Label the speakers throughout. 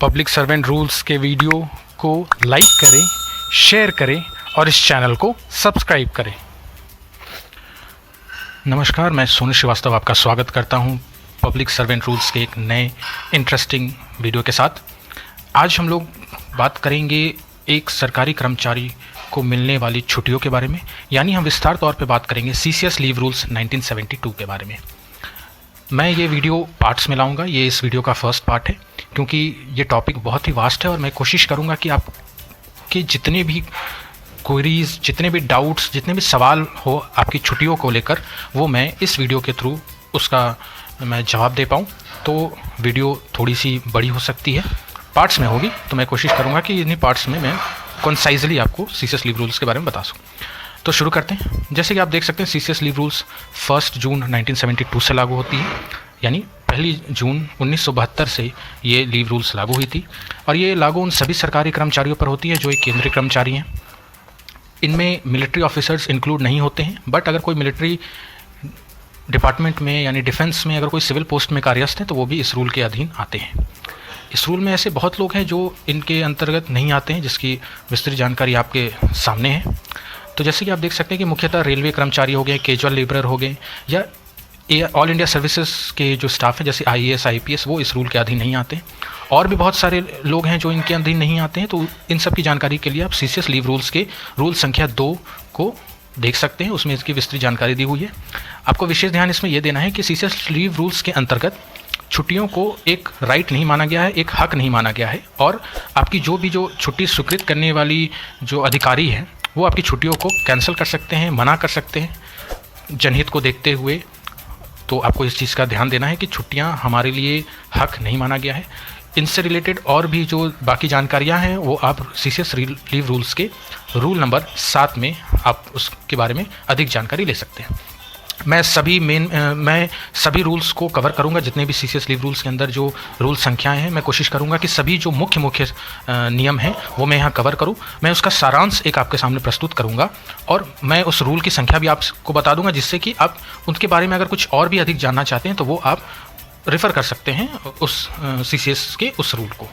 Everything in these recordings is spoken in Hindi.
Speaker 1: पब्लिक सर्वेंट रूल्स के वीडियो को लाइक करें, शेयर करें और इस चैनल को सब्सक्राइब करें। नमस्कार, मैं सोनू श्रीवास्तव आपका स्वागत करता हूं पब्लिक सर्वेंट रूल्स के एक नए इंटरेस्टिंग वीडियो के साथ। आज हम लोग बात करेंगे एक सरकारी कर्मचारी को मिलने वाली छुट्टियों के बारे में, यानी हम विस्तार तौर पे बात करेंगे सीसीएस लीव रूल्स 1972 के बारे में। मैं ये वीडियो पार्ट्स में लाऊंगा। ये इस वीडियो का फर्स्ट पार्ट है क्योंकि ये टॉपिक बहुत ही वास्ट है और मैं कोशिश करूंगा कि आपके जितने भी क्वेरीज, जितने भी डाउट्स, जितने भी सवाल हो आपकी छुट्टियों को लेकर, वो मैं इस वीडियो के थ्रू उसका मैं जवाब दे पाऊँ। तो वीडियो थोड़ी सी बड़ी हो सकती है, पार्ट्स में होगी, तो मैं कोशिश करूँगा कि इन्हीं पार्ट्स में मैं कंसाइजली आपको सीसीएस लीव रूल्स के बारे में बता सकूँ। तो शुरू करते हैं। जैसे कि आप देख सकते हैं सीसीएस लीव रूल्स 1 जून 1972 से लागू होती है, यानी 1 जून 1972 से ये लीव रूल्स लागू हुई थी और ये लागू उन सभी सरकारी कर्मचारियों पर होती है जो एक केंद्रीय कर्मचारी हैं। इनमें मिलिट्री ऑफिसर्स इंक्लूड नहीं होते हैं, बट अगर कोई मिलिट्री डिपार्टमेंट में यानी डिफेंस में अगर कोई सिविल पोस्ट में कार्यरत है तो वो भी इस रूल के अधीन आते हैं। इस रूल में ऐसे बहुत लोग हैं जो इनके अंतर्गत नहीं आते हैं, जिसकी विस्तृत जानकारी आपके सामने है। तो जैसे कि आप देख सकते हैं कि मुख्यतः रेलवे कर्मचारी हो गए, कैजुअल लेबरर हो गए, या ऑल इंडिया सर्विसेज के जो स्टाफ है जैसे आईएएस, आईपीएस, वो इस रूल के अधीन नहीं आते हैं। और भी बहुत सारे लोग हैं जो इनके अधीन नहीं आते हैं। तो इन सब की जानकारी के लिए आप सीसीएस लीव रूल्स के रूल संख्या 2 को देख सकते हैं, उसमें इसकी विस्तृत जानकारी दी हुई है। आपको विशेष ध्यान इसमें यह देना है कि सीसीएस लीव रूल्स के अंतर्गत छुट्टियों को एक राइट नहीं माना गया है, एक हक नहीं माना गया है, और आपकी जो छुट्टी स्वीकृत करने वाली जो अधिकारी हैं वो आपकी छुट्टियों को कैंसिल कर सकते हैं, मना कर सकते हैं जनहित को देखते हुए। तो आपको इस चीज़ का ध्यान देना है कि छुट्टियां हमारे लिए हक नहीं माना गया है। इनसे रिलेटेड और भी जो बाकी जानकारियां हैं वो आप सीसीएस लीव रूल्स के रूल नंबर 7 में आप उसके बारे में अधिक जानकारी ले सकते हैं। मैं सभी रूल्स को कवर करूंगा, जितने भी सीसीएस लीव रूल्स के अंदर जो रूल संख्याएं हैं, मैं कोशिश करूंगा कि सभी जो मुख्य नियम हैं वो मैं यहाँ कवर करूं। मैं उसका सारांश एक आपके सामने प्रस्तुत करूंगा और मैं उस रूल की संख्या भी आपको बता दूंगा, जिससे कि आप उनके बारे में अगर कुछ और भी अधिक जानना चाहते हैं तो वो आप रेफ़र कर सकते हैं उस सीसीएस के उस रूल को।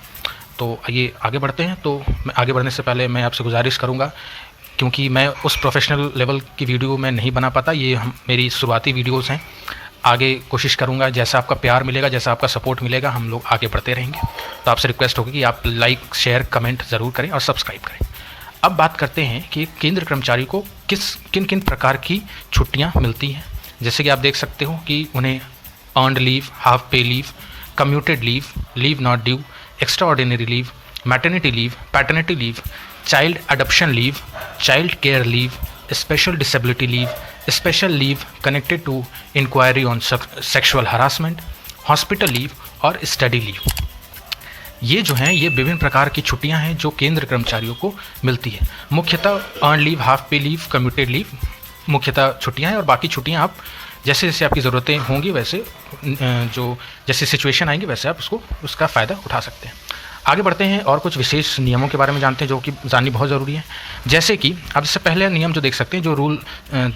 Speaker 1: तो आइए आगे बढ़ते हैं। तो मैं आगे बढ़ने से पहले मैं आपसे गुजारिश करूँगा, क्योंकि मैं उस प्रोफेशनल लेवल की वीडियो में नहीं बना पाता, ये मेरी शुरुआती वीडियोस हैं। आगे कोशिश करूँगा, जैसा आपका प्यार मिलेगा, जैसा आपका सपोर्ट मिलेगा, हम लोग आगे बढ़ते रहेंगे। तो आपसे रिक्वेस्ट होगी कि आप लाइक, शेयर, कमेंट ज़रूर करें और सब्सक्राइब करें। अब बात करते हैं कि केंद्र कर्मचारी को किन किन प्रकार की छुट्टियाँ मिलती हैं। जैसे कि आप देख सकते हो कि उन्हें earned leave, half pay leave, commuted leave, leave not due, extraordinary leave, maternity leave, paternity leave, child adoption leave, child care leave, special disability leave, special leave connected to inquiry on sexual harassment, hospital leave और स्टडी लीव। ये जो हैं ये विभिन्न प्रकार की छुट्टियां हैं जो केंद्र कर्मचारियों को मिलती है। मुख्यतः earn leave, half pay leave, commuted leave मुख्यतः छुट्टियां हैं, और बाकी छुट्टियां आप जैसे जैसे आपकी ज़रूरतें होंगी, वैसे जैसे सिचुएशन आएंगी वैसे आप उसका फ़ायदा उठा सकते हैं। आगे बढ़ते हैं और कुछ विशेष नियमों के बारे में जानते हैं जो कि जाननी बहुत ज़रूरी है। जैसे कि आप इससे पहले नियम जो देख सकते हैं, जो रूल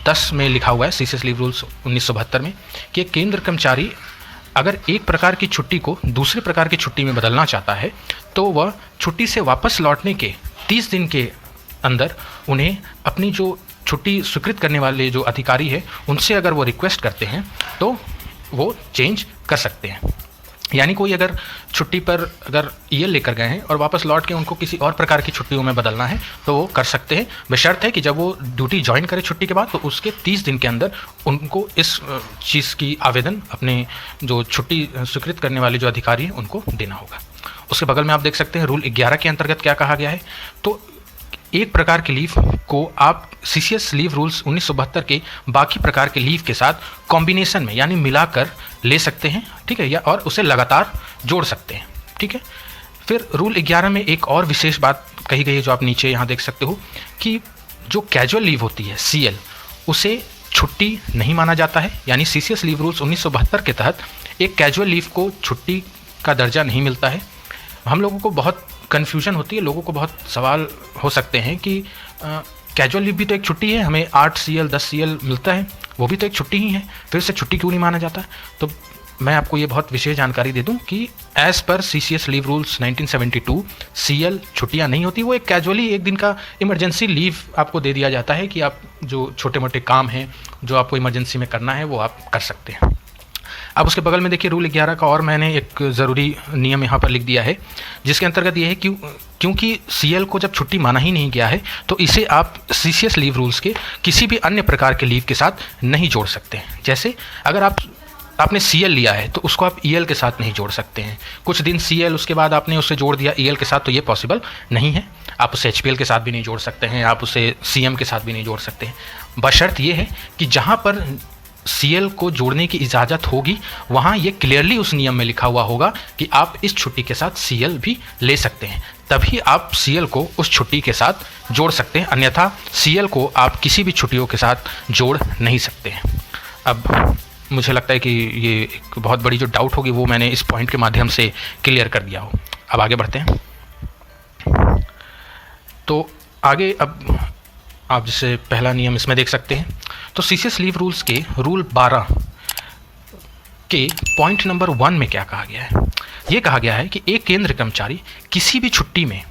Speaker 1: 10 में लिखा हुआ है सीसीएस लीव रूल्स 1972 में, कि केंद्र कर्मचारी अगर एक प्रकार की छुट्टी को दूसरे प्रकार की छुट्टी में बदलना चाहता है तो वह छुट्टी से वापस लौटने के 30 दिन के अंदर उन्हें अपनी जो छुट्टी स्वीकृत करने वाले जो अधिकारी है उनसे अगर वो रिक्वेस्ट करते हैं तो वो चेंज कर सकते हैं। यानी कोई अगर छुट्टी पर अगर ईएल लेकर गए हैं और वापस लौट के उनको किसी और प्रकार की छुट्टियों में बदलना है तो वो कर सकते हैं, बशर्त है कि जब वो ड्यूटी ज्वाइन करे छुट्टी के बाद तो उसके 30 दिन के अंदर उनको इस चीज़ की आवेदन अपने जो छुट्टी स्वीकृत करने वाले जो अधिकारी हैं उनको देना होगा। उसके बगल में आप देख सकते हैं रूल 11 के अंतर्गत क्या कहा गया है। तो एक प्रकार के लीव को आप सीसीएस लीव रूल्स 1972 के बाकी प्रकार के लीव के साथ कॉम्बिनेशन में यानी मिलाकर ले सकते हैं, ठीक है, या और उसे लगातार जोड़ सकते हैं, ठीक है। फिर रूल 11 में एक और विशेष बात कही गई है जो आप नीचे यहाँ देख सकते हो, कि जो कैजुअल लीव होती है सीएल, उसे छुट्टी नहीं माना जाता है। यानी सीसीएस लीव रूल्स 1972 के तहत एक कैजुअल लीव को छुट्टी का दर्जा नहीं मिलता है। हम लोगों को बहुत कन्फ्यूजन होती है, लोगों को बहुत सवाल हो सकते हैं कि कैजुअल लीव भी तो एक छुट्टी है, हमें 8 CL 10 CL मिलता है, वो भी तो एक छुट्टी ही है, फिर से छुट्टी क्यों नहीं माना जाता है। तो मैं आपको ये बहुत विशेष जानकारी दे दूं कि as per CCS leave rules 1972 CL छुट्टियां नहीं होती, वो एक कैजुअली एक दिन का इमरजेंसी लीव आपको दे दिया जाता है कि आप जो छोटे मोटे काम हैं जो आपको इमरजेंसी में करना है वो आप कर सकते हैं। अब उसके बगल में देखिए रूल 11 का और मैंने एक ज़रूरी नियम यहाँ पर लिख दिया है, जिसके अंतर्गत ये है कि क्योंकि CL को जब छुट्टी माना ही नहीं गया है तो इसे आप CCS लीव रूल्स के किसी भी अन्य प्रकार के लीव के साथ नहीं जोड़ सकते हैं। जैसे अगर आपने CL लिया है तो उसको आप EL के साथ नहीं जोड़ सकते हैं। कुछ दिन CL उसके बाद आपने उसे जोड़ दिया EL के साथ, तो ये पॉसिबल नहीं है। आप उसे HPL के साथ भी नहीं जोड़ सकते हैं, आप उसे CM के साथ भी नहीं जोड़ सकते हैं। बशर्त ये है कि जहाँ पर CL को जोड़ने की इजाज़त होगी वहाँ ये क्लियरली उस नियम में लिखा हुआ होगा कि आप इस छुट्टी के साथ CL भी ले सकते हैं, तभी आप CL को उस छुट्टी के साथ जोड़ सकते हैं, अन्यथा CL को आप किसी भी छुट्टियों के साथ जोड़ नहीं सकते हैं। अब मुझे लगता है कि ये एक बहुत बड़ी जो डाउट होगी वो मैंने इस पॉइंट के माध्यम से क्लियर कर दिया हो। अब आगे बढ़ते हैं। तो आगे अब आप जैसे पहला नियम इसमें देख सकते हैं, तो CCS लीव रूल्स के रूल 12 के पॉइंट नंबर 1 में क्या कहा गया है। ये कहा गया है कि एक केंद्र कर्मचारी किसी भी छुट्टी में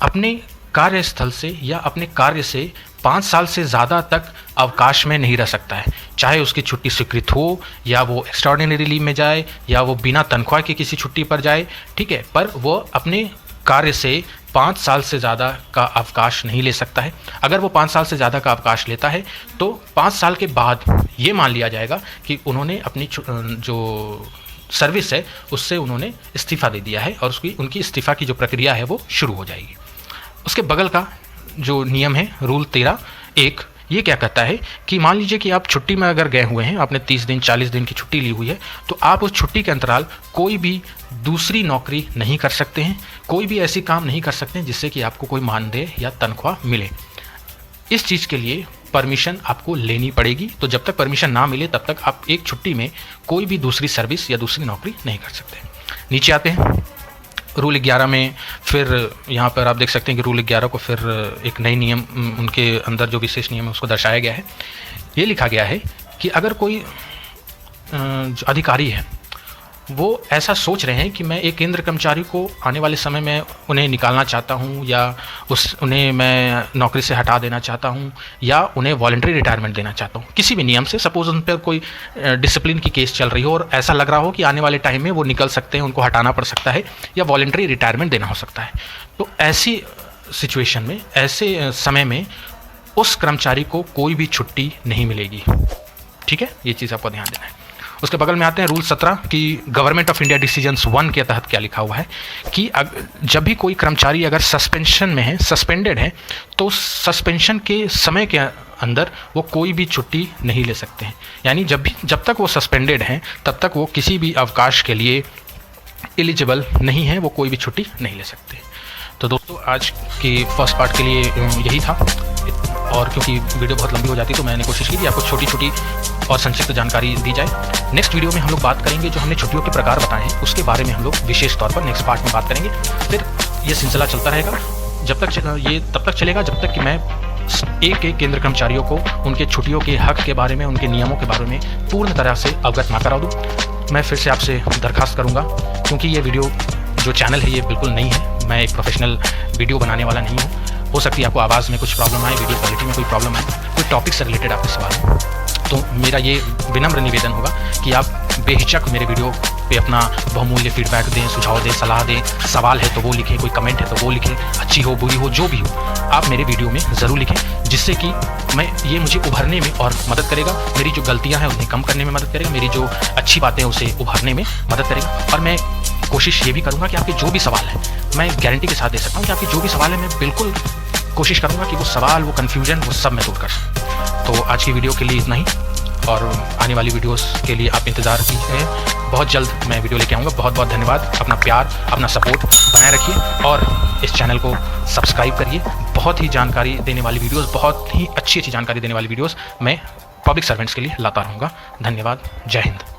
Speaker 1: अपने कार्यस्थल से या अपने कार्य से 5 साल से ज़्यादा तक अवकाश में नहीं रह सकता है, चाहे उसकी छुट्टी स्वीकृत हो या वो एक्स्ट्राऑर्डिनरी लीव में जाए या वो बिना तनख्वाह के किसी छुट्टी पर जाए, ठीक है, पर वो अपने कार्य से 5 साल से ज़्यादा का अवकाश नहीं ले सकता है। अगर वो 5 साल से ज़्यादा का अवकाश लेता है तो 5 साल के बाद ये मान लिया जाएगा कि उन्होंने अपनी जो सर्विस है उससे उन्होंने इस्तीफ़ा दे दिया है और उनकी इस्तीफ़ा की जो प्रक्रिया है वो शुरू हो जाएगी। उसके बगल का जो नियम है रूल 13(1), ये क्या कहता है कि मान लीजिए कि आप छुट्टी में अगर गए हुए हैं, आपने 30 दिन 40 दिन की छुट्टी ली हुई है, तो आप उस छुट्टी के अंतराल कोई भी दूसरी नौकरी नहीं कर सकते हैं, कोई भी ऐसी काम नहीं कर सकते हैं जिससे कि आपको कोई मानदेय या तनख्वाह मिले। इस चीज़ के लिए परमिशन आपको लेनी पड़ेगी, तो जब तक परमिशन ना मिले तब तक आप एक छुट्टी में कोई भी दूसरी सर्विस या दूसरी नौकरी नहीं कर सकते। नीचे आते हैं रूल 11 में, फिर यहाँ पर आप देख सकते हैं कि रूल 11 को फिर एक नई नियम उनके अंदर जो विशेष नियम है उसको दर्शाया गया है। ये लिखा गया है कि अगर कोई अधिकारी है वो ऐसा सोच रहे हैं कि मैं एक केंद्र कर्मचारी को आने वाले समय में उन्हें निकालना चाहता हूं या उन्हें मैं नौकरी से हटा देना चाहता हूं या उन्हें वॉलंटरी रिटायरमेंट देना चाहता हूं, किसी भी नियम से, सपोज उन पर कोई डिसिप्लिन की केस चल रही हो और ऐसा लग रहा हो कि आने वाले टाइम में वो निकल सकते हैं, उनको हटाना पड़ सकता है या वॉलंटरी रिटायरमेंट देना हो सकता है, तो ऐसी सिचुएशन में, ऐसे समय में उस कर्मचारी को कोई भी छुट्टी नहीं मिलेगी। ठीक है, ये चीज़ आपको ध्यान देना है। उसके बगल में आते हैं रूल 17 कि गवर्नमेंट ऑफ इंडिया डिसीजंस 1 के तहत क्या लिखा हुआ है कि जब भी कोई कर्मचारी अगर सस्पेंशन में है, सस्पेंडेड है, तो सस्पेंशन के समय के अंदर वो कोई भी छुट्टी नहीं ले सकते हैं। यानी जब तक वो सस्पेंडेड हैं तब तक वो किसी भी अवकाश के लिए एलिजिबल नहीं है, वो कोई भी छुट्टी नहीं ले सकते। तो दोस्तों आज की फर्स्ट पार्ट के लिए यही था, और क्योंकि वीडियो बहुत लंबी हो जाती तो मैंने कोशिश की कि आपको छोटी छोटी और संक्षिप्त जानकारी दी जाए। नेक्स्ट वीडियो में हम लोग बात करेंगे, जो हमने छुट्टियों के प्रकार बताए हैं उसके बारे में हम लोग विशेष तौर पर नेक्स्ट पार्ट में बात करेंगे। फिर ये सिलसिला चलता रहेगा तब तक चलेगा जब तक कि मैं एक केंद्र कर्मचारियों को उनके छुट्टियों के हक के बारे में, उनके नियमों के बारे में पूर्ण तरह से अवगत ना करा दूँ। मैं फिर से आपसे दरखास्त करूँगा, क्योंकि ये वीडियो जो चैनल है ये बिल्कुल नहीं है, मैं एक प्रोफेशनल वीडियो बनाने वाला नहीं हूँ। हो सकती है आपको आवाज़ में कुछ प्रॉब्लम आए, वीडियो क्वालिटी में कोई प्रॉब्लम आए, कोई टॉपिक से रिलेटेड आपके सवाल हो, तो मेरा ये विनम्र निवेदन होगा कि आप बेहिचक मेरे वीडियो पे अपना बहुमूल्य फीडबैक दें, सुझाव दें, सलाह दें। सवाल है तो वो लिखें, कोई कमेंट है तो वो लिखें, अच्छी हो बुरी हो जो भी हो आप मेरे वीडियो में ज़रूर लिखें, जिससे कि ये मुझे उभरने में और मदद करेगा, मेरी जो गलतियाँ हैं उन्हें कम करने में मदद करेगा, मेरी जो अच्छी बातें हैं उसे उभरने में मदद करेगा। और मैं कोशिश ये भी करूँगा कि आपके जो भी सवाल हैं, मैं गारंटी के साथ दे सकता हूँ कि आपके जो भी सवाल है मैं बिल्कुल कोशिश करूँगा कि वो सवाल, वो कन्फ्यूजन, वो सब मैं दूर कर सकूँ। तो आज की वीडियो के लिए इतना ही, और आने वाली वीडियोस के लिए आप इंतज़ार कीजिए, बहुत जल्द मैं वीडियो लेके आऊँगा। बहुत बहुत धन्यवाद, अपना प्यार, अपना सपोर्ट बनाए रखिए और इस चैनल को सब्सक्राइब करिए। बहुत ही जानकारी देने वाली वीडियोस, बहुत ही अच्छी जानकारी देने वाली वीडियोस मैं पब्लिक सर्वेंट्स के लिए लाता रहूँगा। धन्यवाद, जय हिंद।